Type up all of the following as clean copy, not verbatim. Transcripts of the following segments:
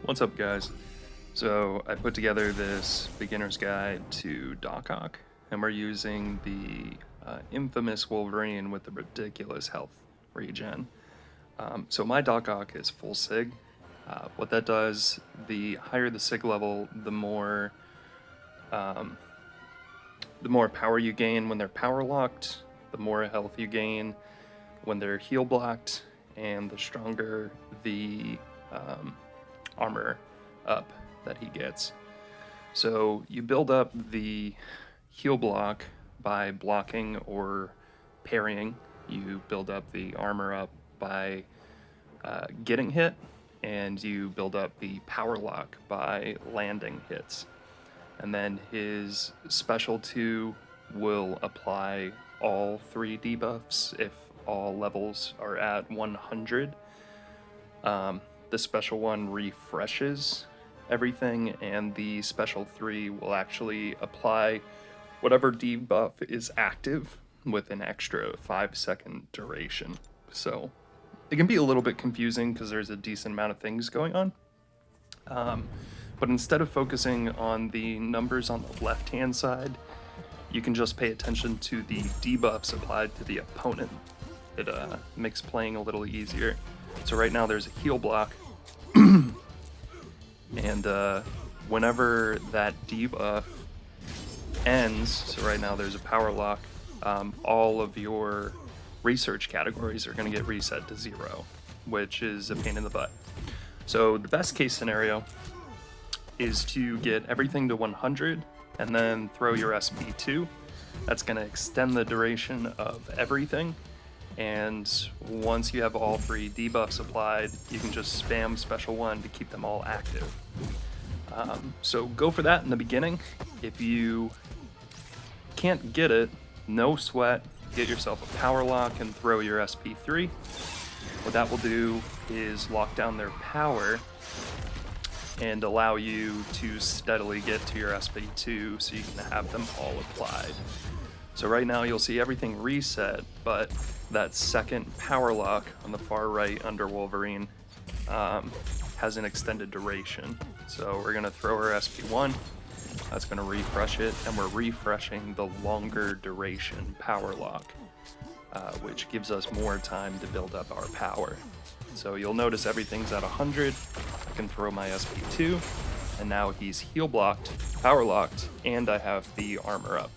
What's up, guys? So I put together this beginner's guide to Doc Ock, and we're using the infamous Wolverine with the ridiculous health regen. So my Doc Ock is full sig. What that does, the higher the sig level, um, the more power you gain when they're power locked, the more health you gain when they're heal blocked, and the stronger the armor up that he gets. So you build up the heal block by blocking or parrying. You build up the armor up by getting hit, and you build up the power lock by landing hits. And then his special 2 will apply all 3 debuffs if all levels are at 100. The special 1 refreshes everything, and the special 3 will actually apply whatever debuff is active with an extra 5-second duration. So it can be a little bit confusing because there's a decent amount of things going on. But instead of focusing on the numbers on the left-hand side, you can just pay attention to the debuffs applied to the opponent. It makes playing a little easier. So right now there's a heal block, and whenever that debuff ends, so right now there's a power lock, all of your research categories are going to get reset to 0, which is a pain in the butt. So the best case scenario is to get everything to 100 and then throw your SP2. That's going to extend the duration of everything. And once you have all 3 debuffs applied, you can just spam special 1 to keep them all active. So go for that in the beginning. If you can't get it, no sweat, get yourself a power lock and throw your SP3. What that will do is lock down their power and allow you to steadily get to your SP2 so you can have them all applied. So right now you'll see everything reset, but that second power lock on the far right under Wolverine has an extended duration. So we're going to throw our SP1, that's going to refresh it, and we're refreshing the longer duration power lock, which gives us more time to build up our power. So you'll notice everything's at 100, I can throw my SP2, and now he's heal blocked, power locked, and I have the armor up.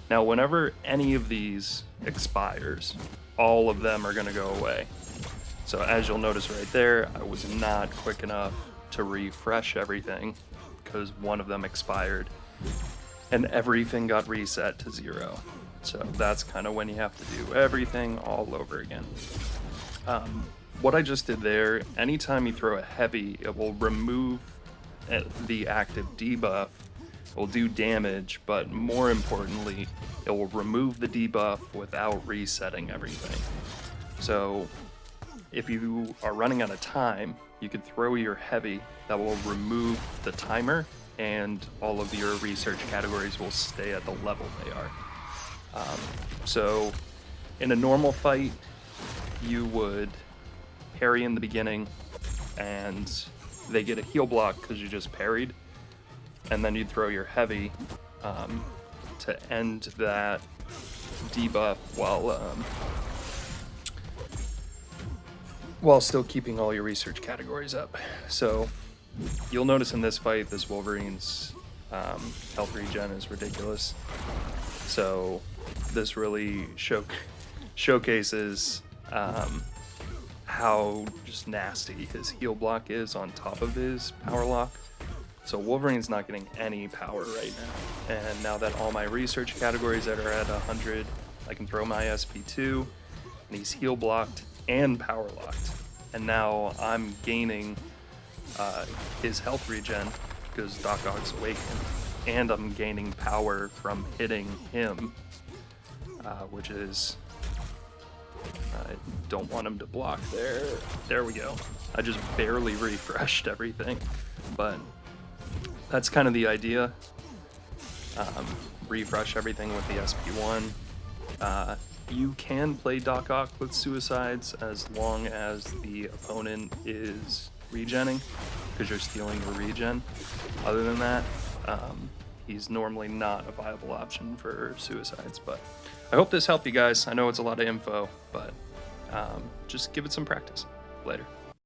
Now, whenever any of these expires, all of them are going to go away. So as you'll notice right there, I was not quick enough to refresh everything because one of them expired and everything got reset to 0. So that's kind of when you have to do everything all over again. What I just did there, anytime you throw a heavy, it will remove the active debuff, will do damage, but more importantly, it will remove the debuff without resetting everything. So if you are running out of time, you could throw your heavy that will remove the timer, and all of your research categories will stay at the level they are. So in a normal fight, you would parry in the beginning, and they get a heal block because you just parried, and then you'd throw your heavy to end that debuff while still keeping all your research categories up. So you'll notice in this fight, this Wolverine's health regen is ridiculous. So this really showcases how just nasty his heal block is on top of his power lock. So Wolverine's not getting any power right now. And now that all my research categories that are at 100, I can throw my SP2, and he's heal blocked and power locked. And now I'm gaining his health regen because Doc Ock's awakened, and I'm gaining power from hitting him, which is, I don't want him to block there. There we go. I just barely refreshed everything, but that's kind of the idea. Refresh everything with the SP1. You can play Doc Ock with suicides as long as the opponent is regenning. because you're stealing your regen. Other than that, he's normally not a viable option for suicides. But I hope this helped you guys. I know it's a lot of info, but just give it some practice. Later.